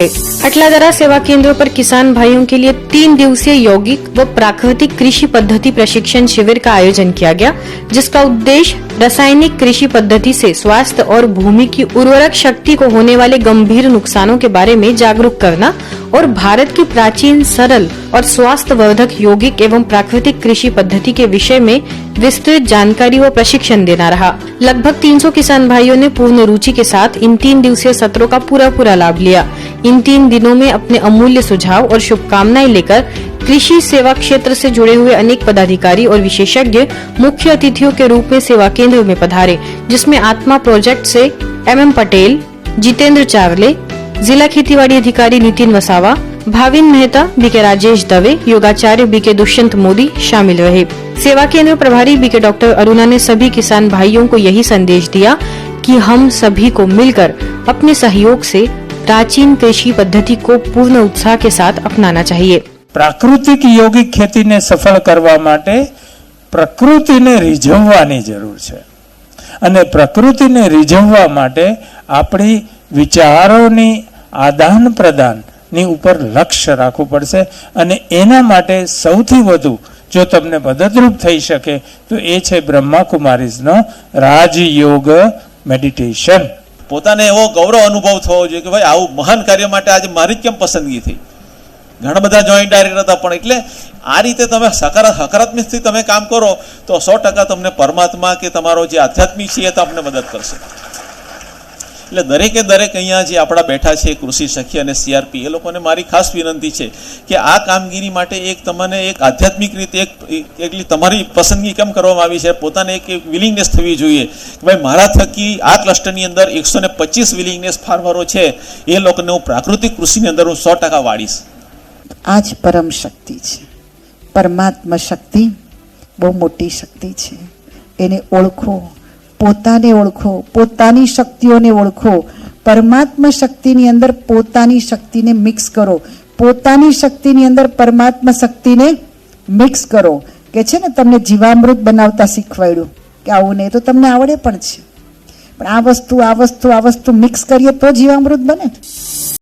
अटलादरा सेवा केंद्रों पर किसान भाइयों के लिए 3 दिवसीय यौगिक व प्राकृतिक कृषि पद्धति प्रशिक्षण शिविर का आयोजन किया गया, जिसका उद्देश्य रासायनिक कृषि पद्धति से स्वास्थ्य और भूमि की उर्वरक शक्ति को होने वाले गंभीर नुकसानों के बारे में जागरूक करना और भारत की प्राचीन, सरल और स्वास्थ्यवर्धक यौगिक एवं प्राकृतिक कृषि पद्धति के विषय में विस्तृत जानकारी व प्रशिक्षण देना रहा। लगभग 300 किसान भाइयों ने पूर्ण रुचि के साथ इन 3 दिवसीय सत्रों का पूरा लाभ लिया। इन 3 दिनों में अपने अमूल्य सुझाव और शुभकामनाएं लेकर कृषि सेवा क्षेत्र से जुड़े हुए अनेक पदाधिकारी और विशेषज्ञ मुख्य अतिथियों के रूप में सेवा केंद्र में पधारे, जिसमें आत्मा प्रोजेक्ट से MM पटेल, जितेंद्र चावले, जिला खेतीबाड़ी अधिकारी नितिन वसावा, भाविन मेहता, BK राजेश दवे, योगाचार्य BK दुष्यंत मोदी शामिल रहे। सेवा केंद्र प्रभारी BK डॉक्टर अरुणा ने सभी किसान भाइयों को यही संदेश दिया कि हम सभी को मिलकर अपने सहयोग से प्राचीन कृषि पद्धति को पूर्ण उत्साह के साथ अपनाना चाहिए। प्राकृतिक यौगिक खेती ने सफल करवा माटे प्रकृतिने રીઝવવાની જરૂર છે અને પ્રકૃતિને રીઝવવા માટે આપણી વિચારોની આદાન પ્રદાનની ઉપર લક્ષ્ય રાખવું પડશે અને એના માટે સૌથી વધુ જો તમને મદદરૂપ થઈ શકે તો એ છે બ્રહ્માકુમારીઝનો રાજયોગ મેડિટેશન। પોતાને એવો ગૌરવ અનુભવ થવો જોઈએ કે ભાઈ આવું મહાન કાર્ય માટે આજે મારી જ કેમ પસંદગી થઈ। ઘણા બધા જોઈન્ટ ડાયરેક્ટર હતા, પણ એટલે આ રીતે તમે હકારાત્મકથી તમે કામ કરો તો 100% તમને પરમાત્મા કે તમારો જે આધ્યાત્મિક છે એ તમને મદદ કરશે। એટલે દરેકે દરેક અહીંયા જે આપણા બેઠા છે કૃષિ સખી અને CRP, એ લોકોને મારી ખાસ વિનંતી છે કે આ કામગીરી માટે એક તમને એક આધ્યાત્મિક રીતે એકલી તમારી પસંદગી કેમ કરવામાં આવી છે, પોતાને એક વિલિંગનેસ થવી જોઈએ કે ભાઈ મારા થકી આ ક્લસ્ટરની અંદર 125 વિલિંગનેસ ફાર્મરો છે એ લોકોને હું પ્રાકૃતિક કૃષિની અંદર હું 100% વાળીશ। आज परम शक्ति है, परमात्मा शक्ति बहु मोटी शक्ति है। एने ओळखो, पोताने ओळखो, पोतानी शक्तिओने ओळखो। परमात्मा शक्तिनी अंदर पोतानी शक्तिने मिक्स करो, पोतानी शक्तिनी अंदर परमात्मा शक्तिने मिक्स करो। के छे ने तमने जीवामृत बनावता शीखवाड्યું કે આવું નહીં તો તમને આવડે પણ છે, પણ આ વસ્તુ મિક્સ કરીએ તો જીવામૃત બને।